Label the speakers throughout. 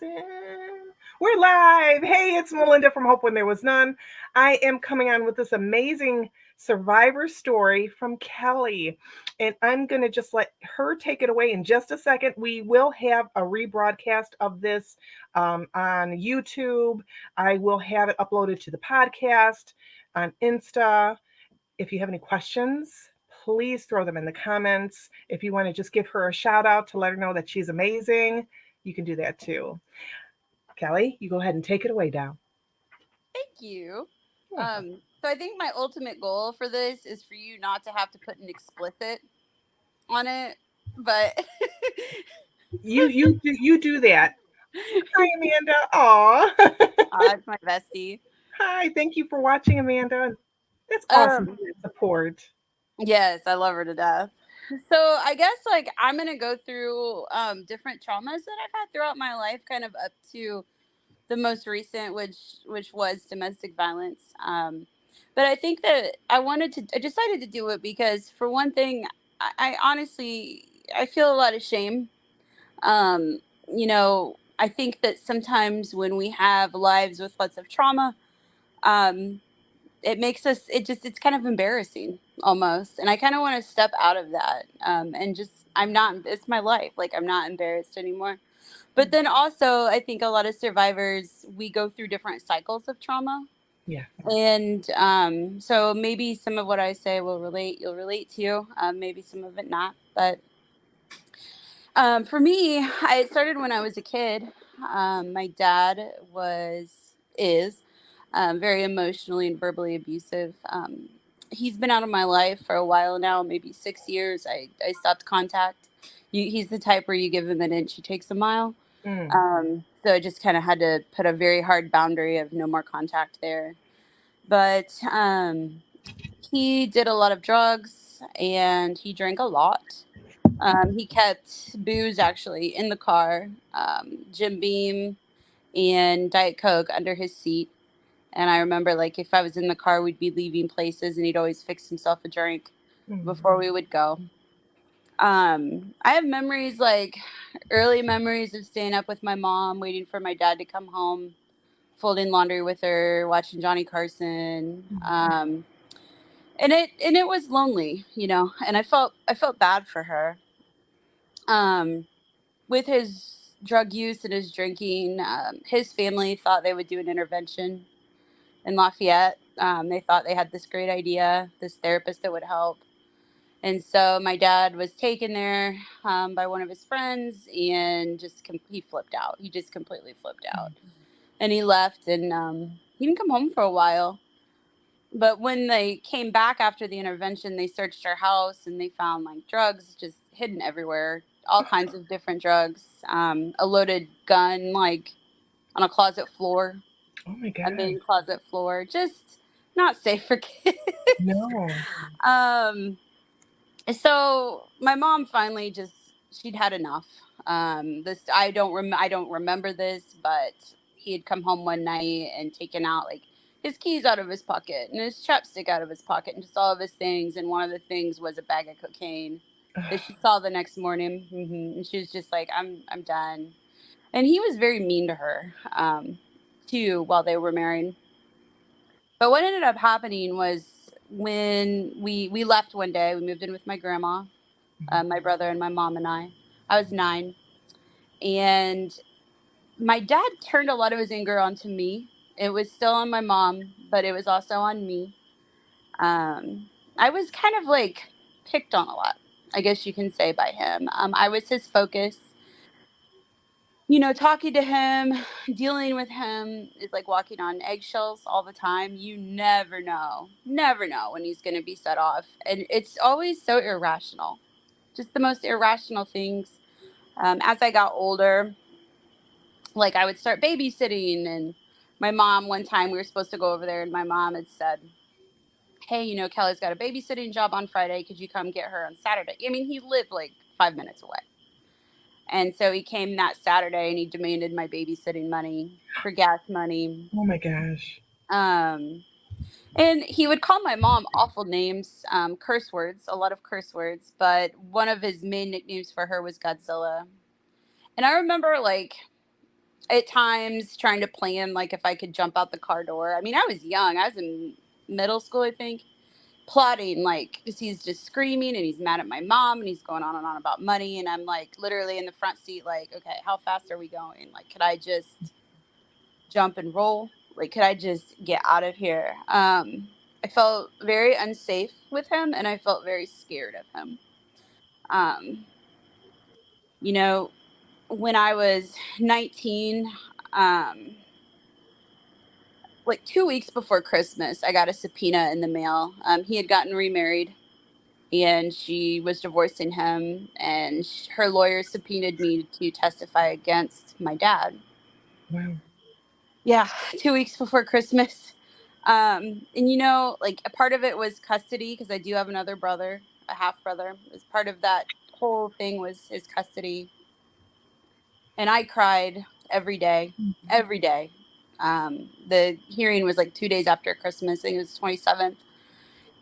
Speaker 1: We're live. Hey, it's Melinda from Hope When There Was None. I am coming on with this amazing survivor story from Kelly. And I'm going to just let her take it away in just a second. We will have a rebroadcast of this on YouTube. I will have it uploaded to the podcast on Insta. If you have any questions, please throw them in the comments. If you want to just give her a shout out to let her know that she's amazing, you can do that too. Kelly, you go ahead and take it away now.
Speaker 2: Thank you.
Speaker 1: You're welcome.
Speaker 2: So I think my ultimate goal for this is for you not to have to put an explicit on it, but
Speaker 1: You do that. Hi, Amanda. Aw.
Speaker 2: it's my bestie.
Speaker 1: Hi. Thank you for watching, Amanda. That's awesome
Speaker 2: Um,
Speaker 1: support.
Speaker 2: yes, I love her to death. So I guess like I'm gonna go through different traumas that I've had throughout my life, kind of up to the most recent, which was domestic violence. But I think that I decided to do it because for one thing, I honestly I feel a lot of shame. I think that sometimes when we have lives with lots of trauma, um, it makes us it's kind of embarrassing almost, and I kind of want to step out of that, and just I'm not it's my life, like I'm not embarrassed anymore. But then also, I think a lot of survivors, we go through different cycles of trauma.
Speaker 1: Yeah.
Speaker 2: And so maybe some of what I say you'll relate to, maybe some of it not. But for me, it started when I was a kid. My dad is very emotionally and verbally abusive. He's been out of my life for a while now, maybe 6 years. I stopped contact. He's the type where you give him an inch, he takes a mile.
Speaker 1: Mm.
Speaker 2: So I just kind of had to put a very hard boundary of no more contact there. But he did a lot of drugs and he drank a lot. He kept booze actually in the car, Jim Beam and Diet Coke under his seat. And I remember, like, if I was in the car, we'd be leaving places and he'd always fix himself a drink
Speaker 1: Mm.
Speaker 2: before we would go. I have memories, like early memories of staying up with my mom, waiting for my dad to come home, folding laundry with her, watching Johnny Carson. And it was lonely, and I felt bad for her. Um, with his drug use and his drinking, his family thought they would do an intervention in Lafayette. They thought they had this great idea, this therapist that would help. And so my dad was taken there by one of his friends and he flipped out. He just completely flipped out. And he left and he didn't come home for a while. But when they came back after the intervention, they searched our house and they found like drugs just hidden everywhere, all kinds of different drugs, a loaded gun like on a closet floor,
Speaker 1: Oh my
Speaker 2: a
Speaker 1: gosh.
Speaker 2: main closet floor, just not safe for kids.
Speaker 1: No.
Speaker 2: um, so my mom finally just she'd had enough. This I don't remember this, but he had come home one night and taken out like his keys out of his pocket and his chapstick out of his pocket and just all of his things. And one of the things was a bag of cocaine that she saw the next morning. And she was just like, I'm done. And he was very mean to her, too, while they were married. But what ended up happening was when we left one day, we moved in with my grandma, my brother and my mom and I. I was 9, and my dad turned a lot of his anger onto me. It was still on my mom, but it was also on me. I was kind of like picked on a lot, I guess you can say, by him. I was his focus. Talking to him, dealing with him is like walking on eggshells all the time. You never know when he's going to be set off. And it's always so irrational, just the most irrational things. As I got older, like I would start babysitting, and my mom, one time we were supposed to go over there, and my mom had said, hey, Kelly's got a babysitting job on Friday. Could you come get her on Saturday? I mean, he lived like 5 minutes away. And so he came that Saturday and he demanded my babysitting money for gas money.
Speaker 1: Oh my gosh.
Speaker 2: Um, and he would call my mom awful names, curse words, a lot of curse words. But one of his main nicknames for her was Godzilla. And I remember, like, at times trying to plan like if I could jump out the car door. I mean, I was young. I was in middle school, I think, plotting like 'cause he's just screaming and he's mad at my mom and he's going on and on about money and I'm like literally in the front seat like, okay, how fast are we going? Like, could I just jump and roll? Like, could I just get out of here? I felt very unsafe with him and I felt very scared of him. Um, you know, when I was 19, um, like 2 weeks before Christmas, I got a subpoena in the mail. He had gotten remarried and she was divorcing him, and her lawyer subpoenaed me to testify against my dad.
Speaker 1: Wow.
Speaker 2: Yeah, 2 weeks before Christmas. And like a part of it was custody because I do have another brother, a half brother. As part of that whole thing was his custody, and I cried every day, every day. The hearing was like 2 days after Christmas. I think it was 27th,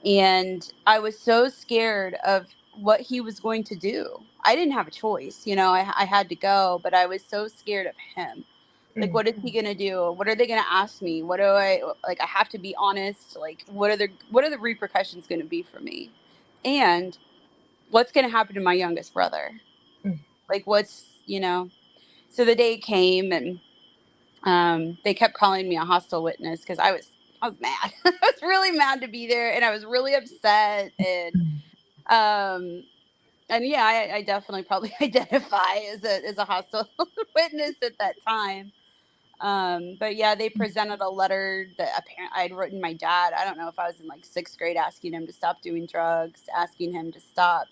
Speaker 2: and I was so scared of what he was going to do. I didn't have a choice, I had to go, but I was so scared of him. Like,
Speaker 1: Mm.
Speaker 2: what is he gonna do? What are they gonna ask me? What do I like? I have to be honest. Like, what are the repercussions gonna be for me? And what's gonna happen to my youngest brother?
Speaker 1: Mm.
Speaker 2: Like, So the day came, and they kept calling me a hostile witness because I was mad. I was really mad to be there, and I was really upset, um, and yeah, I definitely probably identify as a hostile witness at that time. But yeah, they presented a letter that apparently I'd written my dad. I don't know if I was in like sixth grade, asking him to stop doing drugs, asking him to stop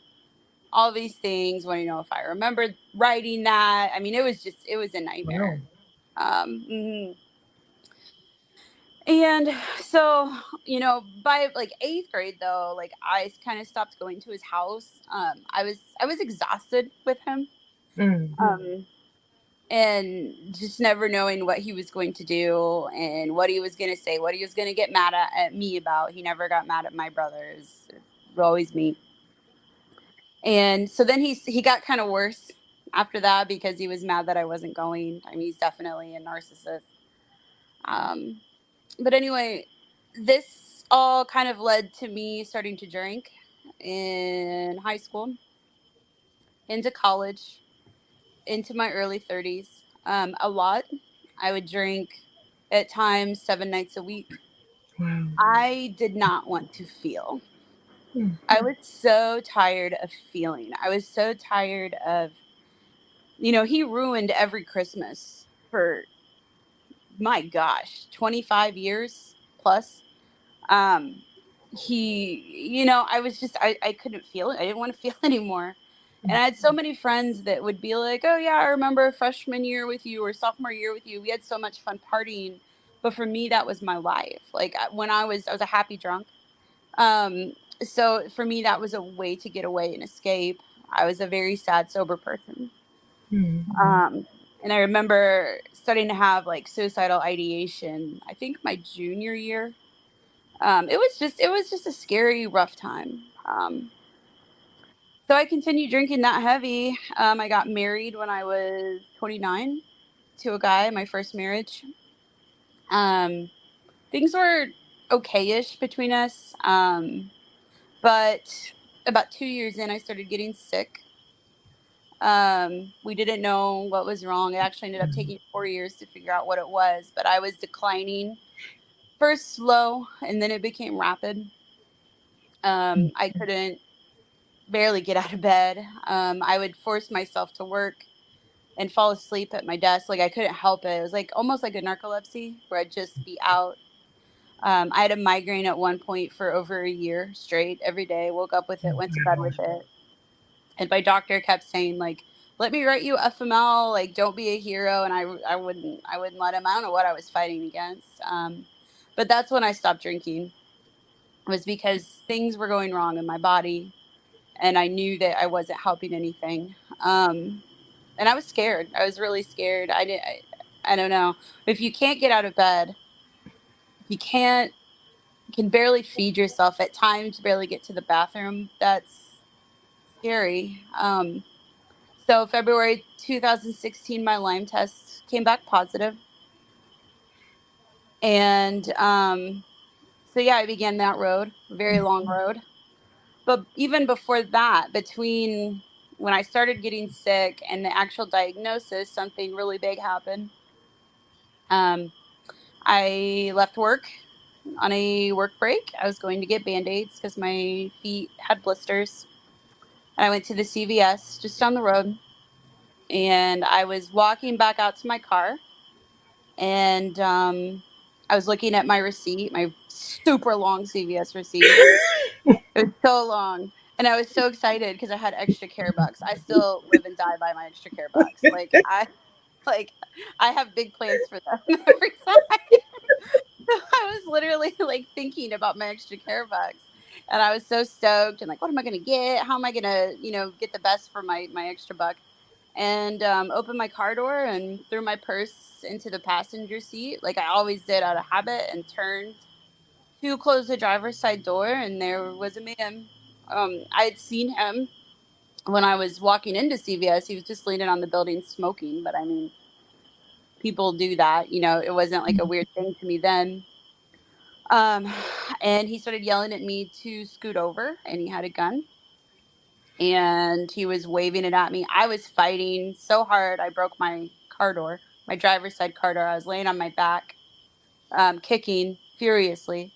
Speaker 2: all these things. Want to know if I remembered writing that? I mean, it was a
Speaker 1: Wow.
Speaker 2: nightmare. Mhm. And so, by like eighth grade though, like I kind of stopped going to his house. I was exhausted with him.
Speaker 1: Mm.
Speaker 2: Um, and just never knowing what he was going to do and what he was going to say, what he was going to get mad at me about. He never got mad at my brothers, always me. And so then he got kind of worse after that because he was mad that I wasn't going. I mean, he's definitely a narcissist. Um, but anyway, this all kind of led to me starting to drink in high school, into college, into my early 30s, a lot. I would drink at times 7 nights a week.
Speaker 1: Wow.
Speaker 2: I did not want to feel.
Speaker 1: Mm.
Speaker 2: I was so tired of feeling. I was so tired of, he ruined every Christmas for, my gosh, 25 years plus. um I was just, I couldn't feel it. I didn't want to feel anymore. And I had so many friends that would be like, oh yeah, I remember freshman year with you or sophomore year with you, we had so much fun partying. But for me, that was my life. Like, when I was a happy drunk. So for me, that was a way to get away and escape. I was a very sad sober person.
Speaker 1: Mm.
Speaker 2: um and I remember starting to have like suicidal ideation, I think my junior year. It was just a scary, rough time. So I continued drinking that heavy. I got married when I was 29 to a guy, my first marriage. Um, Things were okay-ish between us, but about 2 years in, I started getting sick. We didn't know what was wrong. It actually ended up taking 4 years to figure out what it was, but I was declining, first slow, and then it became rapid.
Speaker 1: Mm.
Speaker 2: I couldn't barely get out of bed. I would force myself to work and fall asleep at my desk. Like, I couldn't help it. It was like almost like a narcolepsy where I'd just be out. I had a migraine at one point for over a year straight, every day. Woke up with it, went to bed with it. And my doctor kept saying, like, let me write you FML, like, don't be a hero. And I wouldn't let him. I don't know what I was fighting against. But that's when I stopped drinking, was because things were going wrong in my body and I knew that I wasn't helping anything. And I was scared. I was really scared. I don't know. If you can't get out of bed, if you can barely feed yourself at times, barely get to the bathroom, that's scary. So February 2016, my Lyme test came back positive, and so yeah, I began that road, very long road. But even before that, between when I started getting sick and the actual diagnosis, something really big happened. Um, I left work on a work break. I was going to get band-aids because my feet had blisters. And I went to the CVS just down the road, and I was walking back out to my car, and I was looking at my receipt, my super long CVS receipt. It was so long. And I was so excited because I had extra care bucks. I still live and die by my extra care bucks. Like I have big plans for them every time. I was literally like thinking about my extra care bucks. And I was so stoked and like, what am I gonna get? How am I gonna, get the best for my extra buck? And opened my car door and threw my purse into the passenger seat, like I always did out of habit, and turned to close the driver's side door, and there was a man. I had seen him when I was walking into CVS. He was just leaning on the building smoking, but I mean, people do that. It wasn't like a weird thing to me then. Um, and he started yelling at me to scoot over, and he had a gun, and he was waving it at me. I was fighting so hard, I broke my car door, my driver's side car door. I was laying on my back, kicking furiously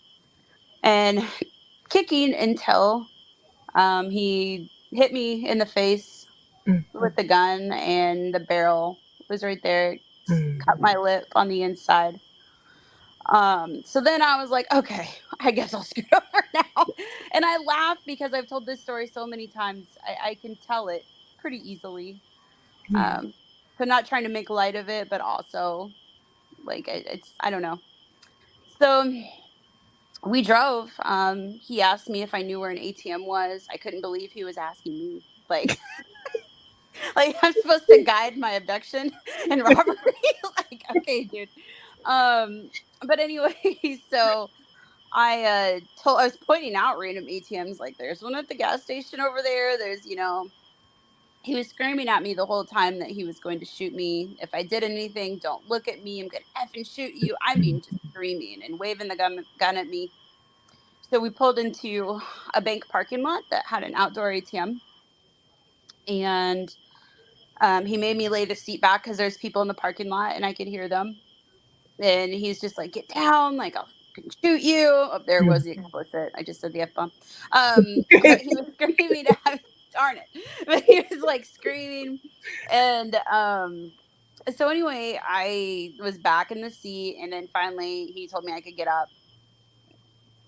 Speaker 2: and kicking until he hit me in the face with the gun, and the barrel was right there, cut my lip on the inside. So then I was like, okay, I guess I'll scoot over now. And I laugh because I've told this story so many times. I can tell it pretty easily.
Speaker 1: Yeah.
Speaker 2: Um, so not trying to make light of it, but also like it's I don't know. So we drove. He asked me if I knew where an ATM was. I couldn't believe he was asking me. Like I'm supposed to guide my abduction and robbery. Like, okay, dude. Um, but anyway, so I was pointing out random ATMs, like there's one at the gas station over there. He was screaming at me the whole time that he was going to shoot me if I did anything. Don't look at me. I'm gonna effing shoot you. I mean, just screaming and waving the gun at me. So we pulled into a bank parking lot that had an outdoor ATM, and he made me lay the seat back because there's people in the parking lot and I could hear them. And he's just like, "Get down, like I'll fucking shoot you." Oh, there was the explicit. I just said the F bomb. But he was screaming at me, darn it. But he was like screaming. And so anyway, I was back in the seat, and then finally he told me I could get up,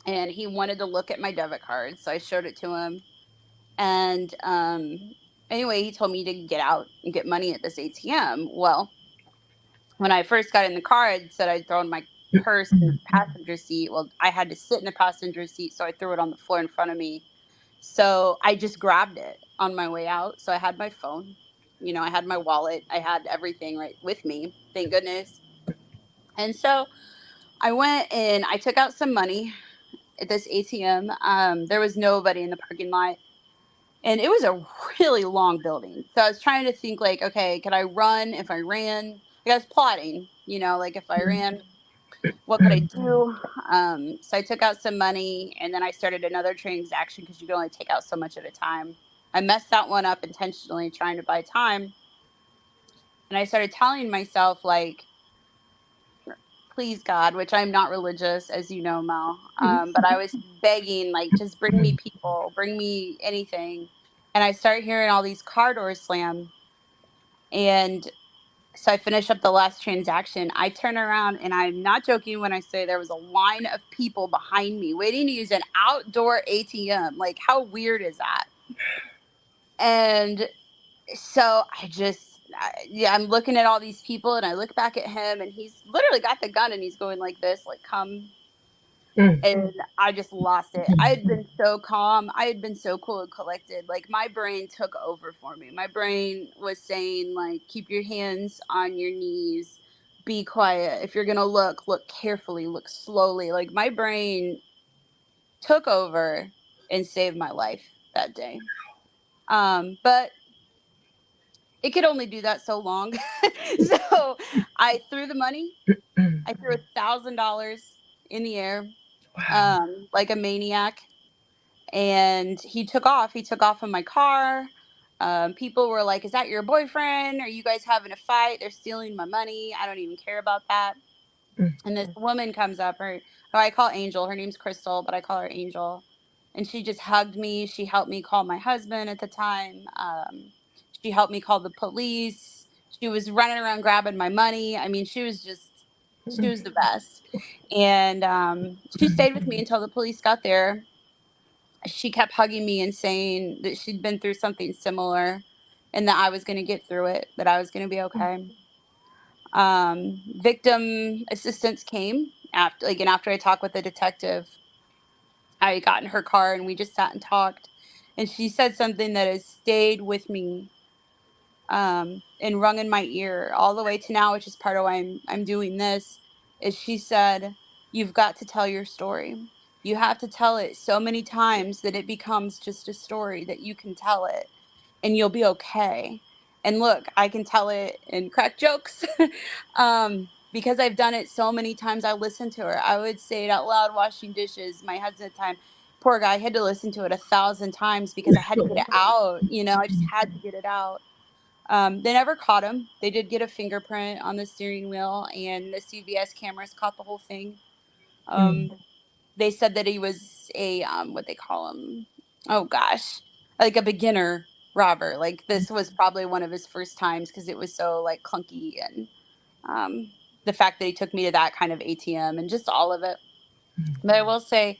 Speaker 2: and he wanted to look at my debit card. So I showed it to him. And anyway, he told me to get out and get money at this ATM. Well, when I first got in the car, I said I'd thrown my purse in the passenger seat. Well, I had to sit in the passenger seat, so I threw it on the floor in front of me. So I just grabbed it on my way out. So I had my phone, I had my wallet, I had everything right with me, thank goodness. And so I went and I took out some money at this ATM. There was nobody in the parking lot, and it was a really long building. So I was trying to think, like, okay, could I run? If I ran, like I was plotting, like if I ran, what could I do? So I took out some money, and then I started another transaction because you can only take out so much at a time. I messed that one up intentionally trying to buy time. And I started telling myself, like, please God, which I'm not religious, as you know, Mel. But I was begging, like, just bring me people, bring me anything. And I start hearing all these car doors slam. And so I finish up the last transaction. I turn around, and I'm not joking when I say there was a line of people behind me waiting to use an outdoor ATM. Like, how weird is that? And so yeah, I'm looking at all these people, and I look back at him, and he's literally got the gun, and he's going like this, like, come. And I just lost it. I had been so calm. I had been so cool and collected. Like, my brain took over for me. My brain was saying, like, keep your hands on your knees. Be quiet. If you're going to look carefully, look slowly. Like, my brain took over and saved my life that day. But it could only do that so long. So I threw the money. I threw $1,000 in the air,
Speaker 1: Wow.
Speaker 2: like a maniac, and he took off. He took off in my car. People were like, "Is that your boyfriend? Are you guys having a fight? They're stealing my money. I don't even care about that." And this
Speaker 1: Mhm.
Speaker 2: woman comes up, her who I call Angel. Her name's Crystal, but I call her Angel. And she just hugged me. She helped me call my husband at the time. She helped me call the police. She was running around grabbing my money. I mean, she was the best. And she stayed with me
Speaker 1: Mhm.
Speaker 2: until the police got there. She kept hugging me and saying that she'd been through something similar and that I was going to get through it, that I was going to be okay. Victim assistance came after, like, and after I talked with the detective, I got in her car and we just sat and talked. And she said something that has stayed with me, and rung in my ear all the way to now, which is part of why I'm doing this. Is she said, "You've got to tell your story. You have to tell it so many times that it becomes just a story that you can tell it, and you'll be okay." And look, I can tell it and crack jokes, because I've done it so many times. I listened to her. I would say it out loud washing dishes. My husband at the time, poor guy, had to listen to it 1,000 times because I had to get it out. I just had to get it out. They never caught him. They did get a fingerprint on the steering wheel, and the CVS cameras caught the whole thing. Um,
Speaker 1: Mm.
Speaker 2: they said that he was a what they call him? Oh gosh, like a beginner robber. Like this was probably one of his first times because it was so like clunky, and the fact that he took me to that kind of ATM and just all of it. But I will say,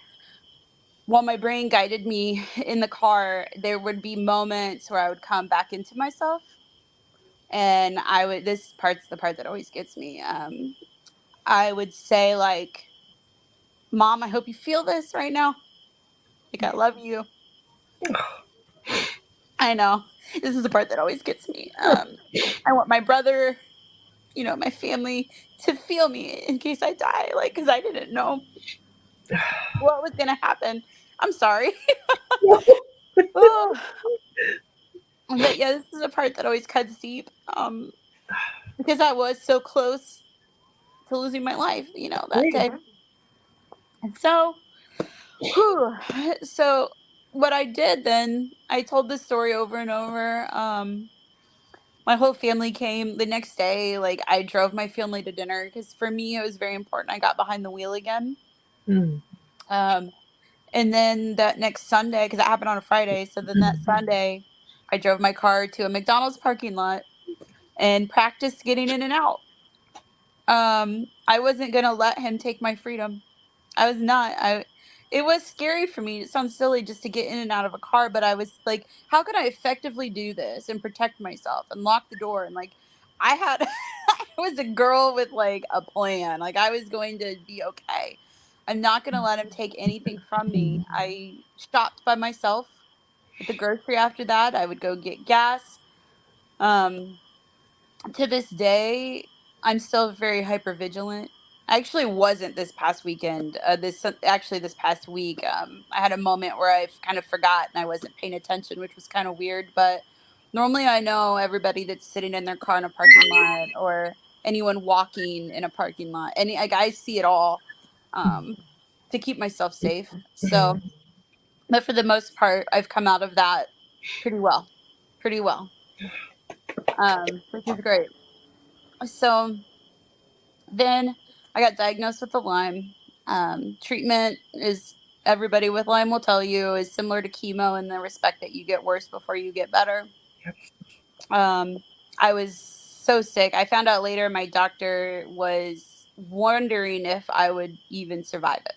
Speaker 2: while my brain guided me in the car, there would be moments where I would come back into myself. And I would, this part's the part that always gets me. I would say, like, "Mom, I hope you feel this right now. Like, I love you." I know. This is the part that always gets me. I want my brother, my family to feel me in case I die, like, because I didn't know what was gonna happen. I'm sorry. Oh, but yeah, this is the part that always cuts deep. Because I was so close to losing my life, that
Speaker 1: Right.
Speaker 2: day. And so, whew, so what I did then, I told this story over and over. My whole family came the next day. Like, I drove my family to dinner because for me it was very important. I got behind the wheel again.
Speaker 1: Mm.
Speaker 2: Um, and then that next Sunday, because it happened on a Friday, so then that
Speaker 1: Mhm.
Speaker 2: Sunday, I drove my car to a McDonald's parking lot and practiced getting in and out. I wasn't gonna let him take my freedom. I was not. I It was scary for me. It sounds silly just to get in and out of a car, but I was like, how can I effectively do this and protect myself and lock the door? And like, I had I was a girl with like a plan. Like, I was going to be okay. I'm not going to let him take anything from me. I shopped by myself at the grocery after that. I would go get gas. Um to this day, I'm still very hyper vigilant. I actually wasn't this past weekend. This past week, I had a moment where I kind of forgot and I wasn't paying attention, which was kind of weird. But normally, I know everybody that's sitting in their car in a parking lot or anyone walking in a parking lot. Any Like, I see it all, um, to keep myself safe. So,
Speaker 1: Mhm.
Speaker 2: but for the most part, I've come out of that pretty well, pretty well, which is great. So then I got diagnosed with the Lyme. Treatment is, everybody with Lyme will tell you, is similar to chemo in the respect that you get worse before you get better.
Speaker 1: Yep.
Speaker 2: Um, I was so sick. I found out later my doctor was wondering if I would even survive it.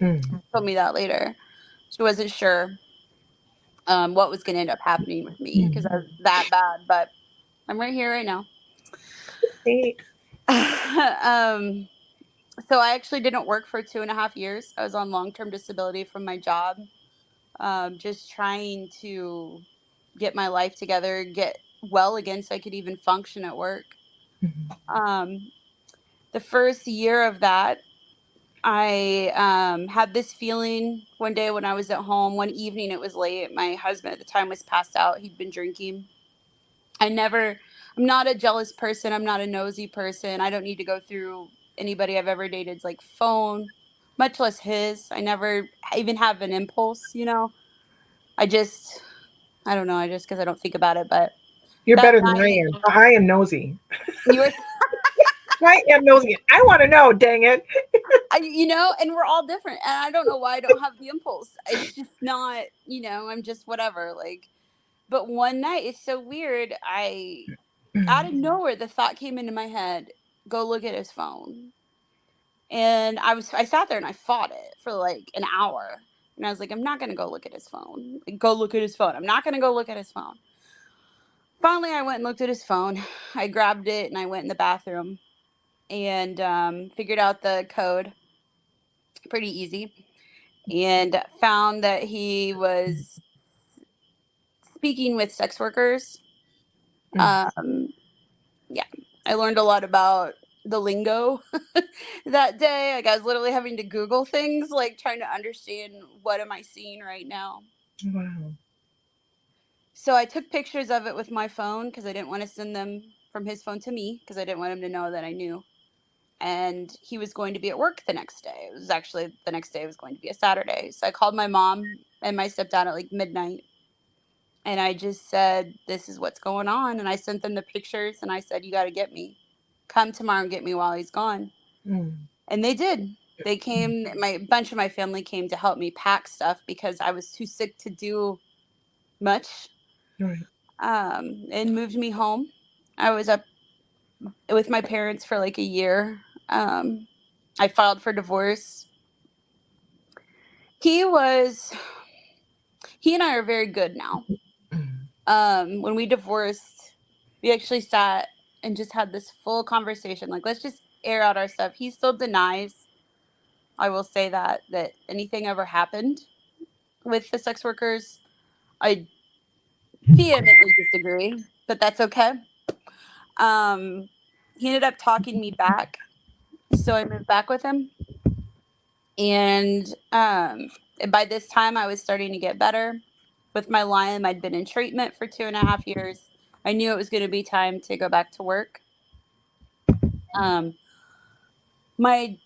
Speaker 1: Mm.
Speaker 2: Told me that later. She wasn't sure what was going to end up happening with me because I
Speaker 1: Mhm.
Speaker 2: was that bad, but I'm right here right now.
Speaker 1: Hey.
Speaker 2: um, So I actually didn't work for 2.5 years. I was on long-term disability from my job, just trying to get my life together, get well again so I could even function at work.
Speaker 1: Mhm.
Speaker 2: Um, the first year of that, I had this feeling one day when I was at home. One evening, it was late. My husband at the time was passed out. He'd been drinking. I never I'm not a jealous person. I'm not a nosy person. I don't need to go through anybody I've ever dated's like phone, much less his. I never even have an impulse. I just, I don't know. I just, because I don't think about it. But
Speaker 1: You're
Speaker 2: that
Speaker 1: better than I
Speaker 2: night,
Speaker 1: am. I am nosy.
Speaker 2: you were,
Speaker 1: I am nosy. I want to know, dang it.
Speaker 2: and we're all different. And I don't know why I don't have the impulse. It's just not, I'm just whatever. Like, but one night, it's so weird. Out of nowhere, the thought came into my head, go look at his phone. And I sat there and I fought it for like an hour. And I was like, I'm not gonna go look at his phone. Like, go look at his phone. I'm not gonna go look at his phone. Finally, I went and looked at his phone. I grabbed it and I went in the bathroom and figured out the code pretty easy and found that he was speaking with sex workers. Um, yeah, I learned a lot about the lingo that day. Like, I was literally having to Google things, like trying to understand what am I seeing right now.
Speaker 1: Wow.
Speaker 2: So I took pictures of it with my phone because I didn't want to send them from his phone to me because I didn't want him to know that I knew. And he was going to be at work the next day. It was actually the next day was going to be a Saturday. So I called my mom and my stepdad at like midnight. And I just said, this is what's going on. And I sent them the pictures and I said, you got to get me. Come tomorrow and get me while he's gone.
Speaker 1: Mm.
Speaker 2: And they did. They came, my bunch of my family came to help me pack stuff because I was too sick to do much,
Speaker 1: Right.
Speaker 2: and moved me home. I was up with my parents for like a year. Um, I filed for divorce. He was, he and I are very good now. When we divorced, we actually sat and just had this full conversation. Like, let's just air out our stuff. He still denies, I will say that anything ever happened with the sex workers. I vehemently disagree, but that's okay. Um, he ended up talking me back, so I moved back with him. And by this time, I was starting to get better with my Lyme. I'd been in treatment for 2.5 years. I knew it was going to be time to go back to work. Um, my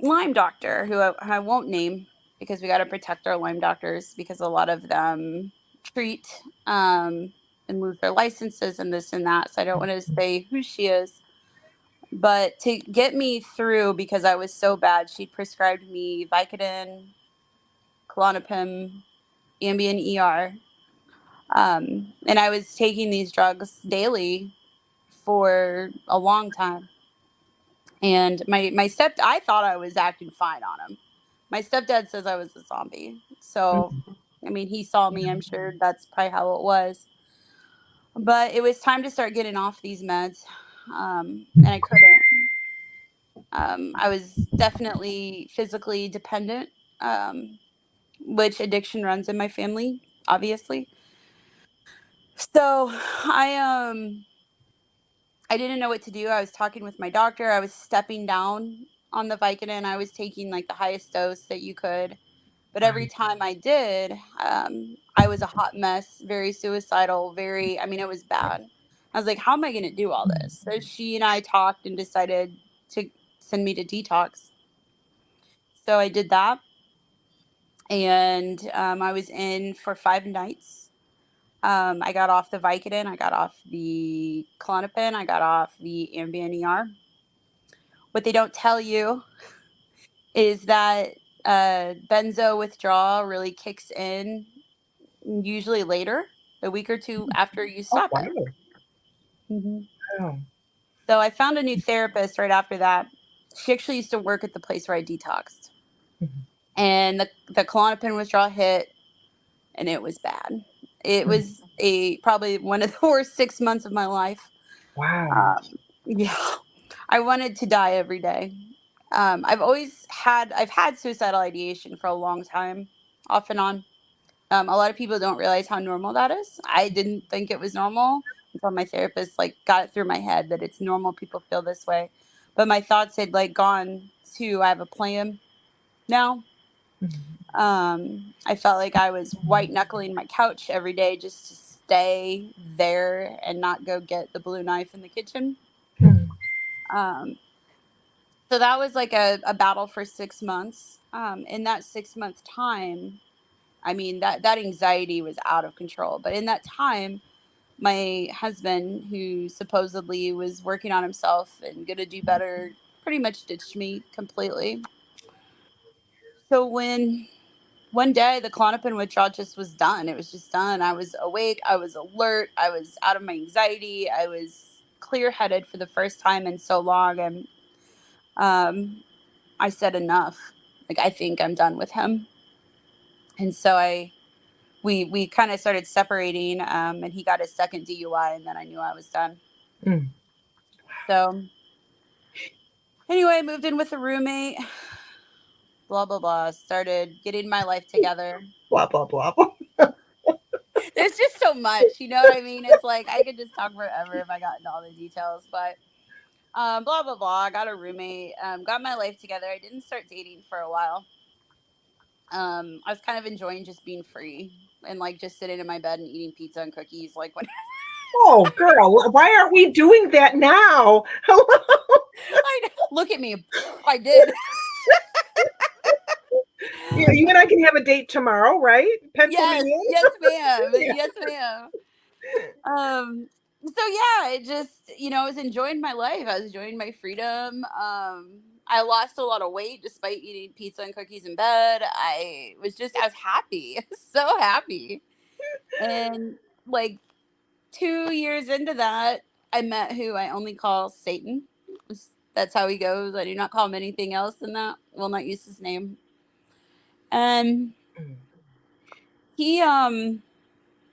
Speaker 2: Lyme doctor, who I won't name because we got to protect our Lyme doctors because a lot of them treat and lose their licenses and this and that. So I don't want to say who she is. But to get me through, because I was so bad, she prescribed me Vicodin, Klonopin, Ambien ER. And I was taking these drugs daily for a long time. And I thought I was acting fine on him. My stepdad says I was a zombie. So, I mean, he saw me. I'm sure that's probably how it was. But it was time to start getting off these meds. And I couldn't. I was definitely physically dependent, which addiction runs in my family, obviously. So I didn't know what to do. I was talking with my doctor. I was stepping down on the Vicodin. I was taking like the highest dose that you could. But every time I did, I was a hot mess, very suicidal, I mean, it was bad. I was like, how am I going to do all this? So she and I talked and decided to send me to detox. So I did that. And I was in for 5 nights. I got off the Vicodin, I got off the Klonopin, I got off the Ambien ER. What they don't tell you is that benzo withdrawal really kicks in usually later, a week or two after you
Speaker 1: Oh,
Speaker 2: stop
Speaker 1: wow.
Speaker 2: it. Hmm.
Speaker 1: Wow.
Speaker 2: So I found a new therapist right after that. She actually used to work at the place where I detoxed,
Speaker 1: Mhm.
Speaker 2: and the Klonopin withdrawal hit, and it was bad. It
Speaker 1: Mm.
Speaker 2: was a probably one of the worst 6 months of my life.
Speaker 1: Wow.
Speaker 2: Yeah, I wanted to die every day. I've had suicidal ideation for a long time, off and on. A lot of people don't realize how normal that is. I didn't think it was normal until my therapist like got it through my head that it's normal. People feel this way, but my thoughts had like gone to I have a plan now.
Speaker 1: Mhm.
Speaker 2: I felt like I was white knuckling my couch every day just stay there and not go get the blue knife in the kitchen.
Speaker 1: Mm.
Speaker 2: Um, so that was like a battle for 6 months. In that 6 month time, I mean that anxiety was out of control. But in that time, my husband, who supposedly was working on himself and gonna do better, pretty much ditched me completely. So when one day the Klonopin withdrawal just was done, it was just done. I was awake, I was alert, I was out of my anxiety, I was clear headed for the first time in so long, and um, I said enough. Like I think I'm done with him, and so we kind of started separating, and he got his second DUI, and then I knew I was done.
Speaker 1: Mm.
Speaker 2: So anyway, I moved in with a roommate. Blah blah blah. Started getting my life together.
Speaker 1: Blah blah blah.
Speaker 2: There's just so much, you know what I mean? It's like I could just talk forever if I got into all the details, but blah blah blah. I got a roommate. Got my life together. I didn't start dating for a while. I was kind of enjoying just being free and like just sitting in my bed and eating pizza and cookies. Like when
Speaker 1: Oh, girl, why aren't we doing that now? Hello.
Speaker 2: I look at me, I did.
Speaker 1: Yeah, you and I can have a date tomorrow, right?
Speaker 2: Yes,
Speaker 1: Pennsylvania.
Speaker 2: yes, ma'am.
Speaker 1: Yeah.
Speaker 2: Yes, ma'am. So yeah, it just, I was enjoying my life. I was enjoying my freedom. I lost a lot of weight despite eating pizza and cookies in bed. I was happy. So happy. And like 2 years into that, I met who I only call Satan. That's how he goes. I do not call him anything else than that. Will not use his name. And
Speaker 1: Mm.
Speaker 2: he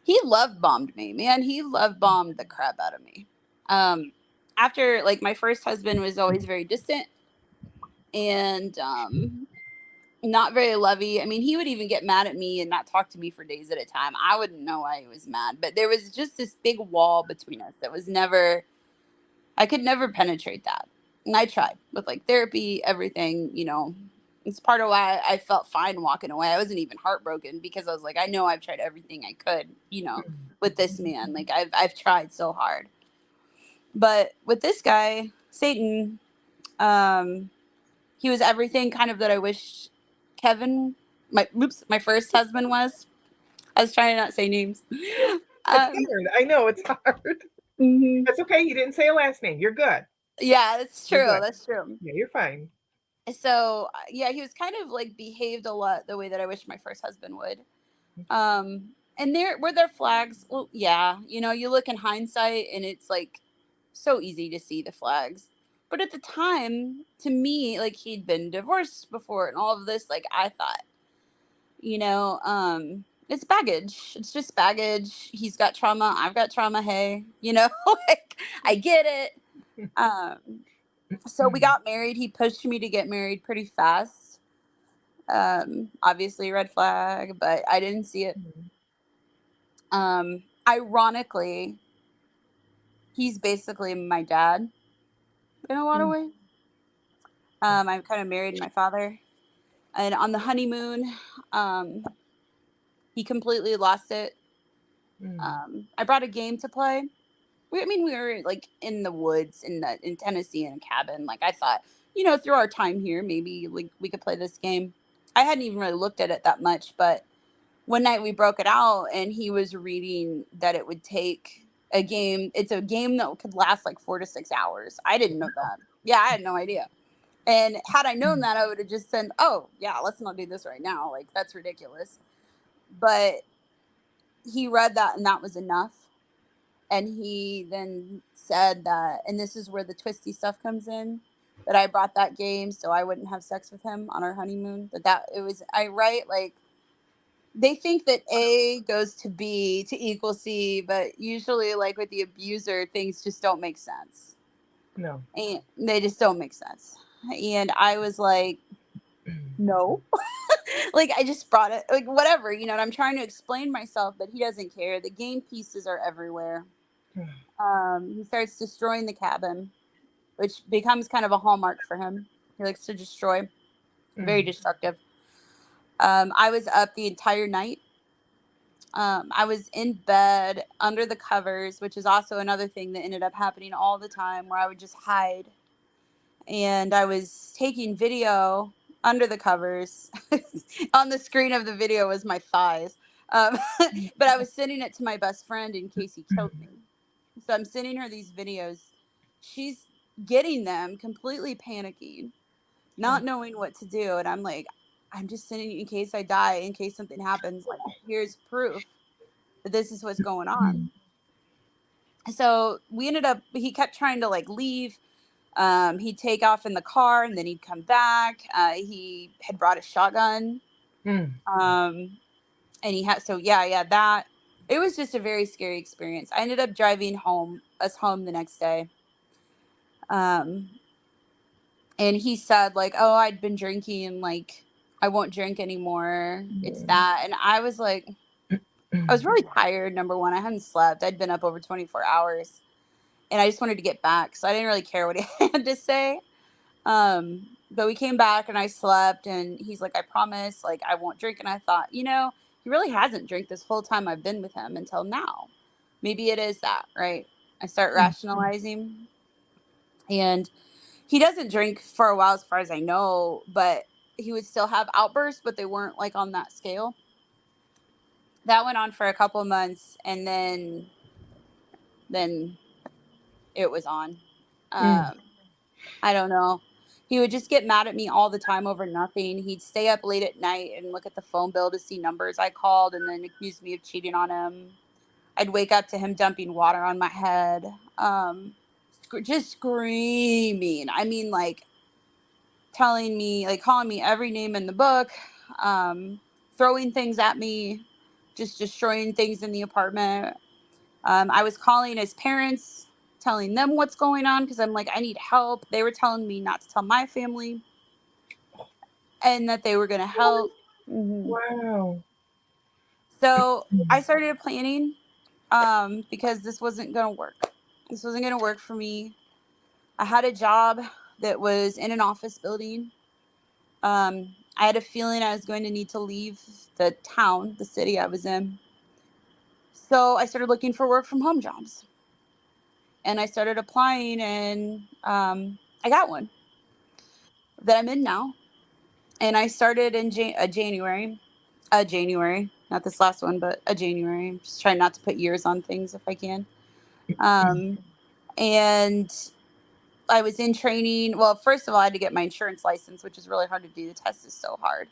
Speaker 2: he love bombed me, man. He love bombed the crap out of me. Um, After like my first husband was always very distant and not very lovey. I mean, he would even get mad at me and not talk to me for days at a time. I wouldn't know why he was mad, but there was just this big wall between us that was never. I could never penetrate that, and I tried with like therapy, everything. It's part of why I felt fine walking away. I wasn't even heartbroken because I was like, I know I've tried everything I could, with this man. Like I've tried so hard. But with this guy, Satan, um, he was everything kind of that I wish Kevin, my first husband was. I was trying to not say names.
Speaker 1: It's
Speaker 2: Um,
Speaker 1: hard. I know it's hard.
Speaker 2: mhm.
Speaker 1: That's okay. You didn't say a last name. You're good.
Speaker 2: Yeah, that's
Speaker 1: You're
Speaker 2: true.
Speaker 1: good.
Speaker 2: That's true.
Speaker 1: Yeah, you're fine.
Speaker 2: So yeah, he was kind of like behaved a lot the way that I wish my first husband would. And there were there flags. Well, yeah, you look in hindsight and it's like so easy to see the flags. But at the time, to me, like he'd been divorced before and all of this, like I thought, it's baggage. It's just baggage. He's got trauma. I've got trauma. Hey, like I get it. Um, so we got married. He pushed me to get married pretty fast. Obviously red flag, but I didn't see it. Ironically, he's basically my dad in a lot of
Speaker 1: Mm.
Speaker 2: ways. I kind of married my father, and on the honeymoon, um, he completely lost it.
Speaker 1: Mm.
Speaker 2: I brought a game to play. We were like in the woods in Tennessee in a cabin. Like I thought, through our time here, maybe like we could play this game. I hadn't even really looked at it that much, but one night we broke it out and he was reading that it would take a game. It's a game that could last like 4 to 6 hours. I didn't know that. Yeah, I had no idea. And had I known
Speaker 1: Mm.
Speaker 2: that, I would have just said, "Oh, yeah, let's not do this right now. Like that's ridiculous." But he read that and that was enough. And he then said that, and this is where the twisty stuff comes in, that I brought that game so I wouldn't have sex with him on our honeymoon. That it was I write like they think that A goes to B to equal C, but usually, like with the abuser, things just don't make sense.
Speaker 1: No.
Speaker 2: And they just don't make sense. And I was like, no. Like, I just brought it, like, whatever, and I'm trying to explain myself, but he doesn't care. The game pieces are everywhere. He starts destroying the cabin, which becomes kind of a hallmark for him. He likes to destroy, very
Speaker 1: Mm.
Speaker 2: destructive. I was up the entire night. I was in bed under the covers, which is also another thing that ended up happening all the time, where I would just hide. And I was taking video under the covers. On the screen of the video was my thighs. Um, but I was sending it to my best friend in case he killed me. So I'm sending her these videos. She's getting them, completely panicking, not knowing what to do. And I'm like, I'm just sending you in case I die, in case something happens. Like, here's proof that this is what's going on. So we ended up, he kept trying to like leave. He'd take off in the car and then he'd come back. He had brought a shotgun.
Speaker 1: Mm.
Speaker 2: Um, and he had, so yeah, that, it was just a very scary experience. I ended up driving us home the next day. Um, and he said like, oh, I'd been drinking, like, I won't drink anymore. It's that. And I was like, I was really tired. Number one, I hadn't slept. I'd been up over 24 hours and I just wanted to get back. So I didn't really care what he had to say. But we came back and I slept and he's like, I promise, like, I won't drink. And I thought, he really hasn't drank this whole time I've been with him until now. Maybe it is that, right? I start rationalizing, and he doesn't drink for a while as far as I know, but he would still have outbursts, but they weren't like on that scale. That went on for a couple months, and then it was on.
Speaker 1: Mm.
Speaker 2: Um, I don't know. He would just get mad at me all the time over nothing. He'd stay up late at night and look at the phone bill to see numbers I called and then accuse me of cheating on him. I'd wake up to him dumping water on my head. Just screaming. I mean, like, telling me, like, calling me every name in the book, throwing things at me, just destroying things in the apartment. I was calling his parents, telling them what's going on because I'm like, I need help. They were telling me not to tell my family and that they were going to help. Mhm.
Speaker 1: Wow.
Speaker 2: So I started planning, because this wasn't going to work. This wasn't going to work for me. I had a job that was in an office building. I had a feeling I was going to need to leave the town, the city I was in. So I started looking for work from home jobs. And I started applying, and I got one that I'm in now. And I started in January. January, not this last one, but a January. I'm just trying not to put years on things if I can. Um, and I was in training. Well, first of all, I had to get my insurance license, which is really hard to do. The test is so hard.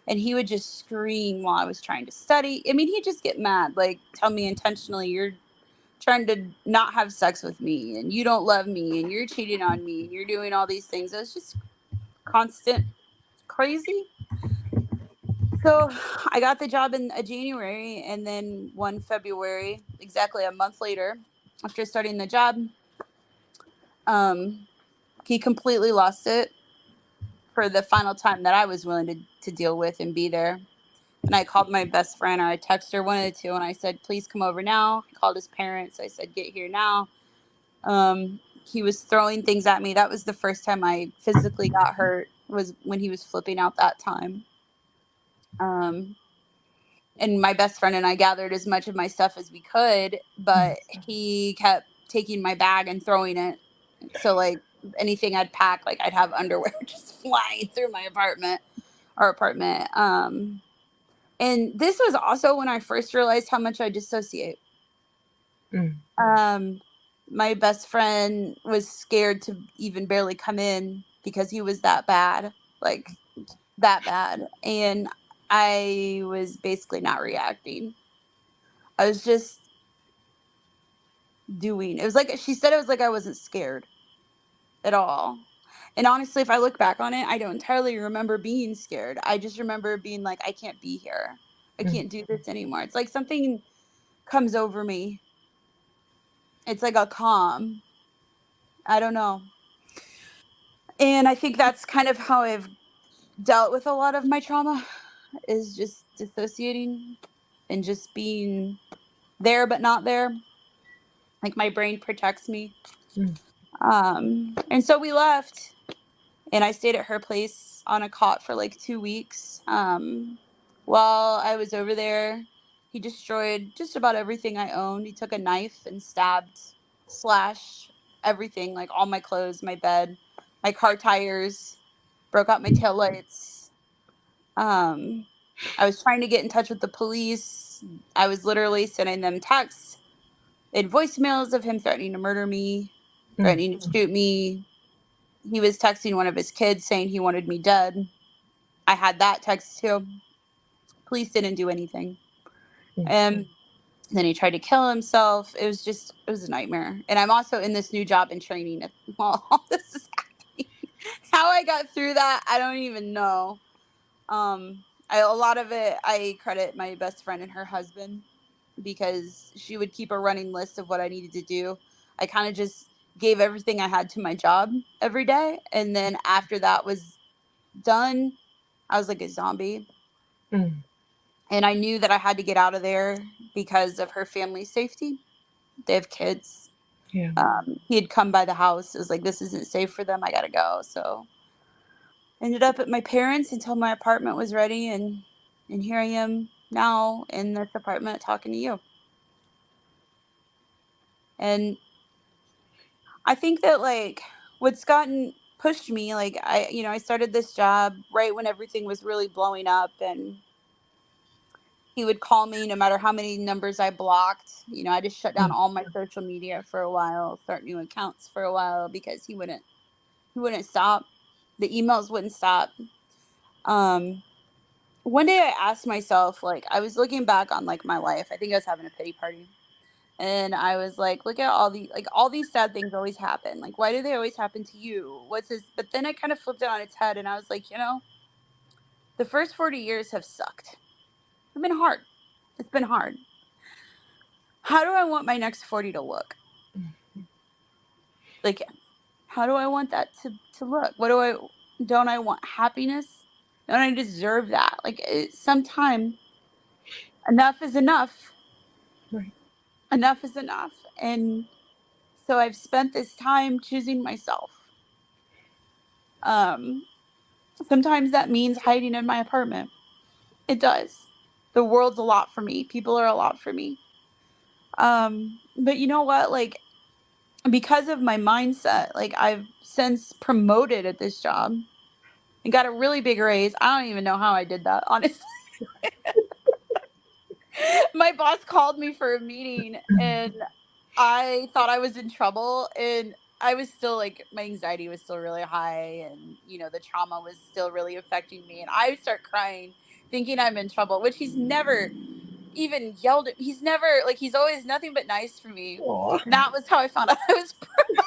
Speaker 2: And he would just scream while I was trying to study. I mean, he'd just get mad, like tell me intentionally, you're trying to not have sex with me and you don't love me and you're cheating on me and you're doing all these things. It was just constant crazy. So I got the job in January, and then one February, exactly a month later, after starting the job, um, he completely lost it for the final time that I was willing to deal with and be there. And I called my best friend, or I texted her, one of the two, and I said, please come over now. I called his parents. I said, get here now. He was throwing things at me. That was the first time I physically got hurt, was when he was flipping out that time. Um, and my best friend and I gathered as much of my stuff as we could, but he kept taking my bag and throwing it. So like anything I'd pack, like I'd have underwear just flying through my apartment. And this was also when I first realized how much I dissociate.
Speaker 1: Mm.
Speaker 2: Um, my best friend was scared to even barely come in because he was that bad, like that bad. And I was basically not reacting. I was just doing. It was like she said, it was like I wasn't scared at all. And honestly, if I look back on it, I don't entirely remember being scared. I just remember being like, I can't be here. I
Speaker 1: Mm.
Speaker 2: can't do this anymore. It's like something comes over me. It's like a calm. I don't know. And I think that's kind of how I've dealt with a lot of my trauma, is just dissociating and just being there but not there. Like my brain protects me.
Speaker 1: Mm.
Speaker 2: And so we left, and I stayed at her place on a cot for like 2 weeks. While I was over there, He destroyed just about everything I owned. He took a knife and stabbed, slashed everything, like all my clothes, my bed, my car tires, broke out my taillights. Um, I was trying to get in touch with the police. I was literally sending them texts and voicemails of him threatening to murder me,
Speaker 1: Mm,
Speaker 2: threatening to shoot me. He was texting one of his kids saying he wanted me dead. I had that text too. Police didn't do anything.
Speaker 1: mm,
Speaker 2: And then he tried to kill himself. It was a nightmare. And I'm also in this new job and training while all this is happening. How I got through that, I don't even know. A lot of it, I credit my best friend and her husband because she would keep a running list of what I needed to do. I kind of just gave everything I had to my job every day. And then after that was done, I was like a zombie.
Speaker 1: mm.
Speaker 2: And I knew that I had to get out of there because of her family's safety. They have kids.
Speaker 1: Yeah.
Speaker 2: He had come by the house. It was like, this isn't safe for them. I got to go. So ended up at my parents until my apartment was ready. And here I am now in this apartment talking to you. And I think that like what's gotten pushed me, like I started this job right when everything was really blowing up and he would call me no matter how many numbers I blocked. I just shut down
Speaker 1: Mm,
Speaker 2: all my social media for a while, start new accounts for a while because he wouldn't stop. The emails wouldn't stop. Um One day I asked myself, like I was looking back on like my life. I think I was having a pity party. And I was like, look at all these sad things always happen. Like why do they always happen to you? What's this? But then I kind of flipped it on its head and I was like, the first 40 years have sucked. It's been hard. It's been hard. How do I want my next 40 to look? Like how do I want that to look? What do I don't I want happiness? Don't I deserve that? Like sometime enough is enough.
Speaker 1: right.
Speaker 2: Enough is enough. And so I've spent this time choosing myself. Um Sometimes that means hiding in my apartment. It does. The world's a lot for me. People are a lot for me. But you know what? Like because of my mindset, like I've since promoted at this job and got a really big raise. I don't even know how I did that, honestly. My boss called me for a meeting and I thought I was in trouble and I was still like my anxiety was still really high and the trauma was still really affecting me and I start crying thinking I'm in trouble, which he's never even yelled at. He's never like he's always nothing but nice for me.
Speaker 1: Aw.
Speaker 2: And that was how I found out I was promoted.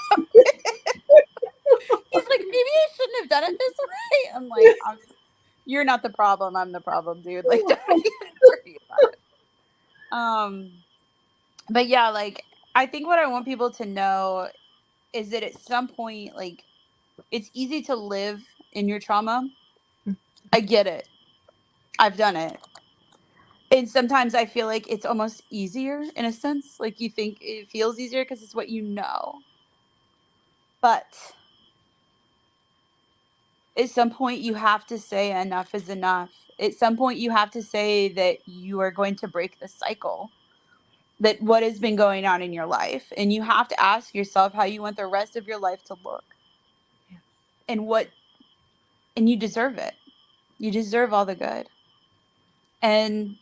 Speaker 2: He's like, maybe I shouldn't have done it this way. I'm like, you're not the problem. I'm the problem, dude. Like, don't even worry about it. But yeah, like I think what I want people to know is that at some point, like it's easy to live in your trauma. I get it. I've done it. And sometimes I feel like it's almost easier in a sense. Like you think it feels easier because it's what you know. But at some point, you have to say enough is enough. At some point, you have to say that you are going to break the cycle, that what has been going on in your life. And you have to ask yourself how you want the rest of your life to look
Speaker 1: Yes.
Speaker 2: and and you deserve it. You deserve all the good. And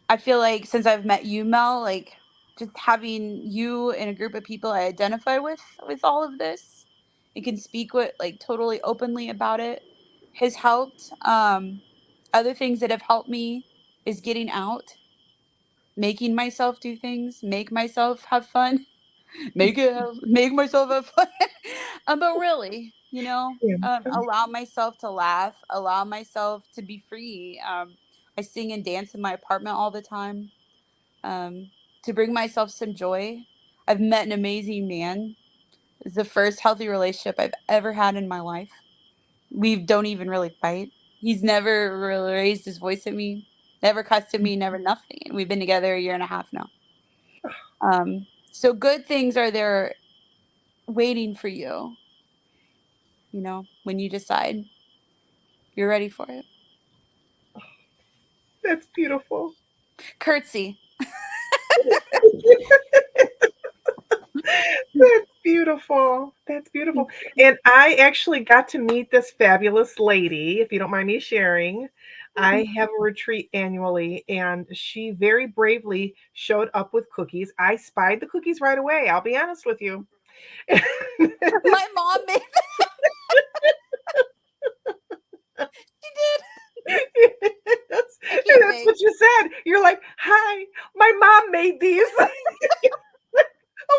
Speaker 2: I feel like since I've met you, Mel, like just having you in a group of people I identify with all of this and can speak with like totally openly about it has helped. Other things that have helped me is getting out, making myself do things, make myself have fun, make myself have fun. But really,
Speaker 1: Yeah.
Speaker 2: allow myself to laugh, allow myself to be free. I sing and dance in my apartment all the time um, to bring myself some joy. I've met an amazing man. It's the first healthy relationship I've ever had in my life. We don't even really fight. He's never really raised his voice at me, never cussed at me, never nothing. And we've been together a year and a half now. So good things are there waiting for you, when you decide you're ready for it.
Speaker 1: That's beautiful.
Speaker 2: Curtsy.
Speaker 1: That's beautiful. That's beautiful. And I actually got to meet this fabulous lady, if you don't mind me sharing. I have a retreat annually, and she very bravely showed up with cookies. I spied the cookies right away. I'll be honest with you.
Speaker 2: My mom made she did.
Speaker 1: That's,
Speaker 2: I
Speaker 1: and
Speaker 2: can't
Speaker 1: that's
Speaker 2: bake.
Speaker 1: what you said. You're like, "Hi, my mom made these."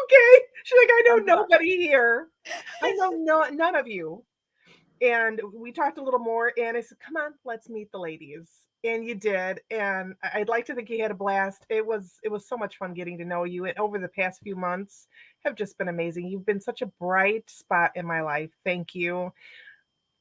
Speaker 1: Okay. She's like, "I
Speaker 2: I'm
Speaker 1: know
Speaker 2: sorry.
Speaker 1: nobody here. I know none of you." And we talked a little more, and I said, "Come on, let's meet the ladies." And you did, and I'd like to think you had a blast. It was so much fun getting to know you, and over the past few months have just been amazing. You've been such a bright spot in my life. Thank you.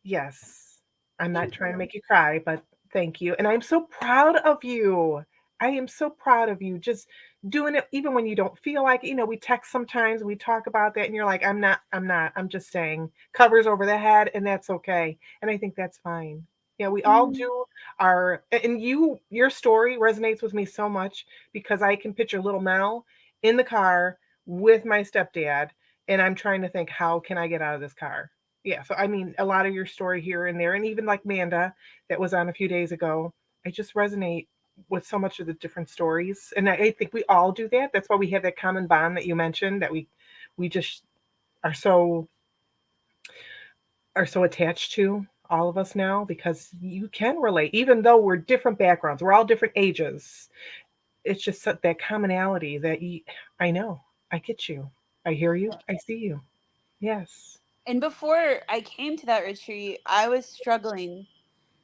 Speaker 1: Yes. I'm not
Speaker 2: Thank
Speaker 1: trying to
Speaker 2: you.
Speaker 1: make you cry, but thank you. And I'm so proud of you. I am so proud of you just doing it even when you don't feel like it. We text sometimes, we talk about that, and you're like, I'm not, I'm just saying covers over the head, and that's okay. And I think that's fine. Yeah, we all
Speaker 2: Mm.
Speaker 1: do and your story resonates with me so much because I can picture little Mel in the car with my stepdad, and I'm trying to think, how can I get out of this car? Yeah, so I mean, a lot of your story here and there, and even like Manda that was on a few days ago, I just resonate with so much of the different stories, and I think we all do that. That's why we have that common bond that you mentioned that we just are so attached to all of us now because you can relate, even though we're different backgrounds, we're all different ages. It's just that commonality that I know, I get you, I hear you, I see you. Yes.
Speaker 2: And before I came to that retreat, I was struggling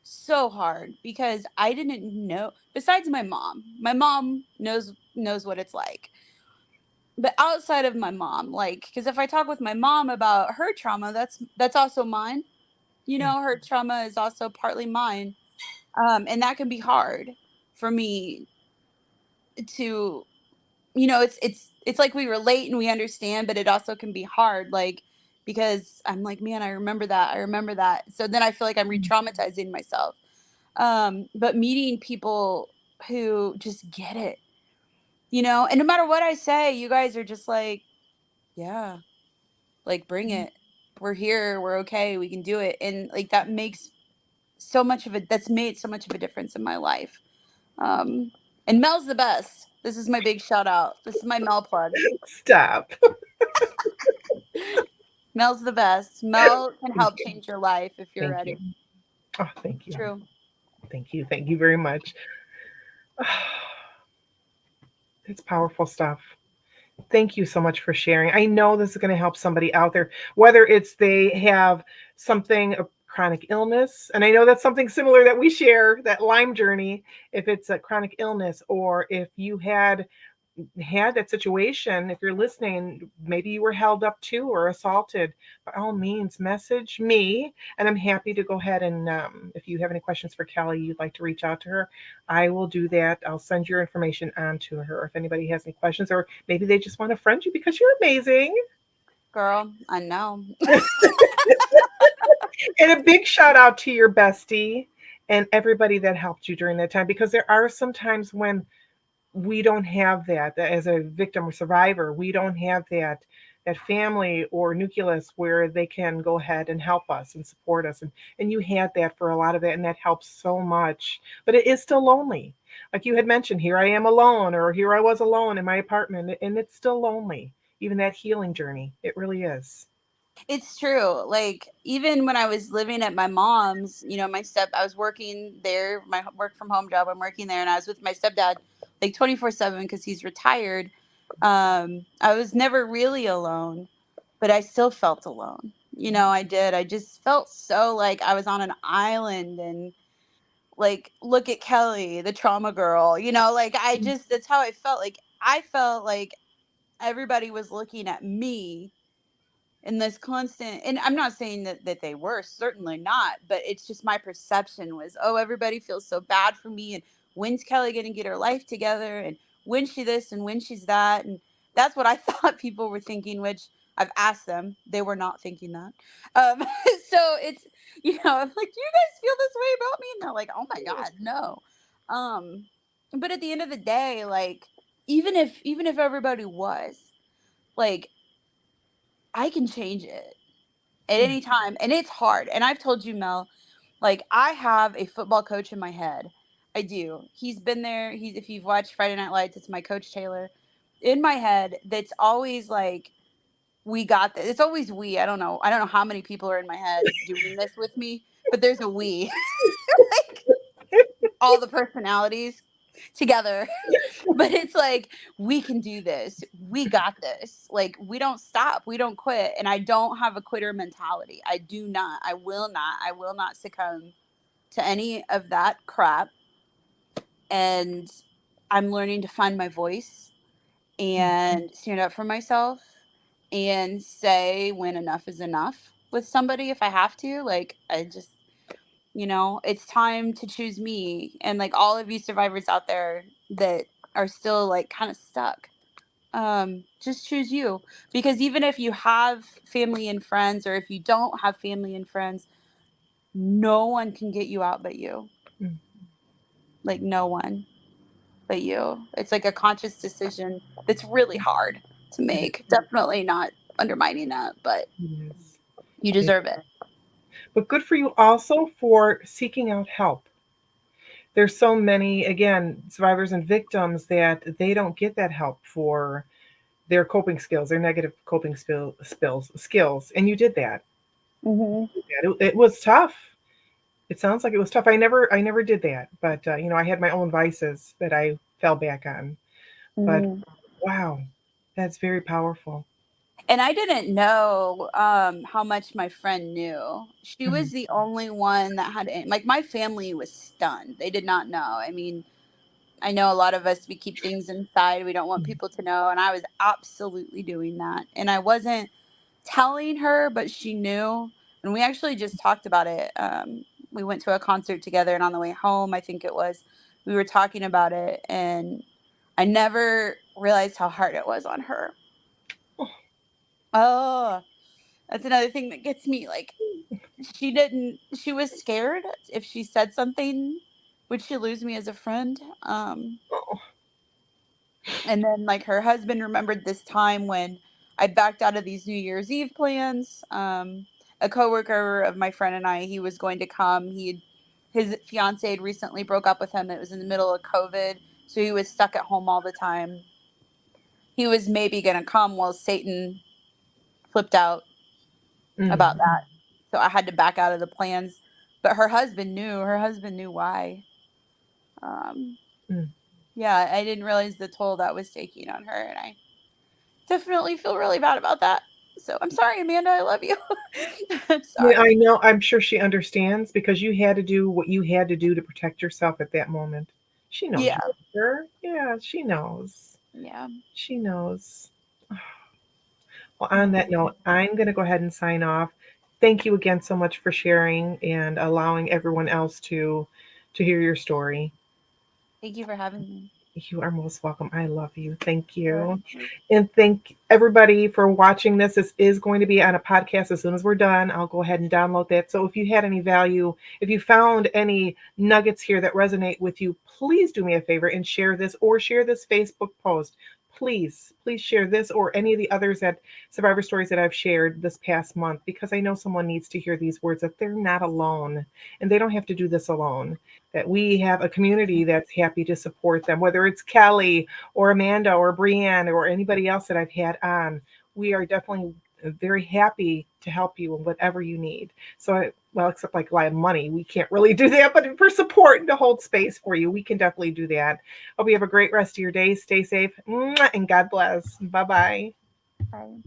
Speaker 2: so hard because I didn't know, besides my mom. My mom knows what it's like. But outside of my mom, like, cuz if I talk with my mom about her trauma, that's also mine.
Speaker 1: Yeah.
Speaker 2: Her trauma is also partly mine. And that can be hard for me to, it's like we relate and we understand, but it also can be hard, like, because I'm like, man, I remember that, so then I feel like I'm re-traumatizing myself. But meeting people who just get it, and no matter what I say, you guys are just like, yeah, like, bring it, we're here, we're okay, we can do it, and like that makes that's made so much of a difference in my life. um and Mel's the best. This is my big shout out. This is my Mel plug.
Speaker 1: Stop.
Speaker 2: Mel's the best. Mel can
Speaker 1: Thank
Speaker 2: help
Speaker 1: you.
Speaker 2: change your life if you're
Speaker 1: Thank you.
Speaker 2: ready.
Speaker 1: Oh, thank you.
Speaker 2: True.
Speaker 1: Thank you. Thank you very much. It's powerful stuff. Thank you so much for sharing. I know this is going to help somebody out there, whether it's they have something, a chronic illness, and I know that's something similar that we share, that Lyme journey, if it's a chronic illness, or if you had that situation, if you're listening, maybe you were held up to or assaulted, by all means, message me. And I'm happy to go ahead and, if you have any questions for Kelly, you'd like to reach out to her, I will do that. I'll send your information on to her if anybody has any questions, or maybe they just want to friend you because you're amazing.
Speaker 2: Girl, I know.
Speaker 1: And a big shout out to your bestie and everybody that helped you during that time, because there are some times when we don't have that as a victim or survivor. We don't have that family or nucleus where they can go ahead and help us and support us, and you had that for a lot of it, and that helps so much. But it is still lonely, like you had mentioned. Here I am alone, or here I was alone in my apartment, and it's still lonely. Even that healing journey, it really is.
Speaker 2: It's true. Like, even when I was living at my mom's, I was working there, my work from home job, I'm working there, and I was with my stepdad like 24/7 because he's retired. I was never really alone, but I still felt alone. I did. I just felt so like I was on an island, and like, look at Kelly, the trauma girl, like, that's how I felt. Like, I felt like everybody was looking at me in this constant, and I'm not saying that they were, certainly not, but it's just my perception was, oh, everybody feels so bad for me, and when's Kelly gonna get her life together, and when she this and when she's that, and that's what I thought people were thinking, which I've asked them, they were not thinking that. um so it's, I'm like, do you guys feel this way about me? And they're like, oh my god, no. um But at the end of the day, like, even if everybody was, like, I can change it at
Speaker 1: Yeah.
Speaker 2: any time, and it's hard. And I've told you, Mel, like, I have a football coach in my head. I do. He's been there. He's If you've watched Friday Night Lights, it's my coach Taylor. In my head, that's always like, we got this. It's always we. I don't know. I don't know how many people are in my head doing this with me, but there's a we. Like, all the personalities together. But it's like, we can do this. We got this. Like, we don't stop. We don't quit. And I don't have a quitter mentality. I do not. I will not. I will not succumb to any of that crap. And I'm learning to find my voice
Speaker 1: Mm.
Speaker 2: and stand up for myself and say when enough is enough with somebody if I have to. Like, I just, it's time to choose me. And like, all of you survivors out there that are still like kind of stuck, just choose you. Because even if you have family and friends, or if you don't have family and friends, no one can get you out but you.
Speaker 1: Mm.
Speaker 2: Like, no one but you. It's like a conscious decision that's really hard to
Speaker 1: It
Speaker 2: make. Definitely not undermining that, but
Speaker 1: is.
Speaker 2: you
Speaker 1: It,
Speaker 2: deserve it.
Speaker 1: but good for you also for seeking out help. There's so many, again, survivors and victims that they don't get that help for their coping skills, their negative coping skills, and you did that.
Speaker 2: Hmm.
Speaker 1: It was tough. It sounds like it was tough. I never did that, but I had my own vices that I fell back on. But
Speaker 2: Hmm.
Speaker 1: wow, that's very powerful.
Speaker 2: And I didn't know how much my friend knew. She
Speaker 1: Mhm.
Speaker 2: was the only one that had, like, my family was stunned. They did not know. I mean, I know a lot of us, we keep things inside. We don't want people to know. And I was absolutely doing that. And I wasn't telling her, but she knew. And we actually just talked about it. We went to a concert together, and on the way home, I think it was, we were talking about it. And I never realized how hard it was on her. Oh, that's another thing that gets me. Like, she was scared if she said something, would she lose me as a friend?
Speaker 1: Oh,
Speaker 2: And then, like, her husband remembered this time when I backed out of these New Year's Eve plans. A coworker of my friend and I, he was going to come. His fiance had recently broke up with him. It was in the middle of COVID, so he was stuck at home all the time. He was maybe going to come. Well, Satan flipped out about
Speaker 1: mm,
Speaker 2: that, so I had to back out of the plans. But her husband knew. Her husband knew why. Um,
Speaker 1: mm.
Speaker 2: yeah, I didn't realize the toll that was taking on her, and I definitely feel really bad about that. So I'm sorry, Amanda. I love you. I'm
Speaker 1: Yeah, I
Speaker 2: sorry.
Speaker 1: know. I'm sure she understands because you had to do what you had to do to protect yourself at that moment. She knows you,
Speaker 2: Yeah.
Speaker 1: sure. Yeah, she knows.
Speaker 2: Yeah.
Speaker 1: She knows. Well, on that
Speaker 2: Mhm.
Speaker 1: note, I'm going to go ahead and sign off. Thank you again so much for sharing and allowing everyone else to hear your story.
Speaker 2: Thank you for having me.
Speaker 1: You are most welcome. I love you. Thank
Speaker 2: I love
Speaker 1: you.
Speaker 2: you too.
Speaker 1: And thank everybody for watching this. This is going to be on a podcast as soon as we're done. I'll go ahead and download that. So if you had any value, if you found any nuggets here that resonate with you, please do me a favor and share this or share this Facebook post. Please share this or any of the others that survivor stories that I've shared this past month because I know someone needs to hear these words that they're not alone and they don't have to do this alone. That we have a community that's happy to support them, whether it's Kelly or Amanda or Brianne or anybody else that I've had on. We are definitely very happy to help you in whatever you need. So, well, except like live money, we can't really do that, but for support and to hold space for you, we can definitely do that. Hope you have a great rest of your day. Stay safe, and God bless. Bye bye.
Speaker 2: Bye.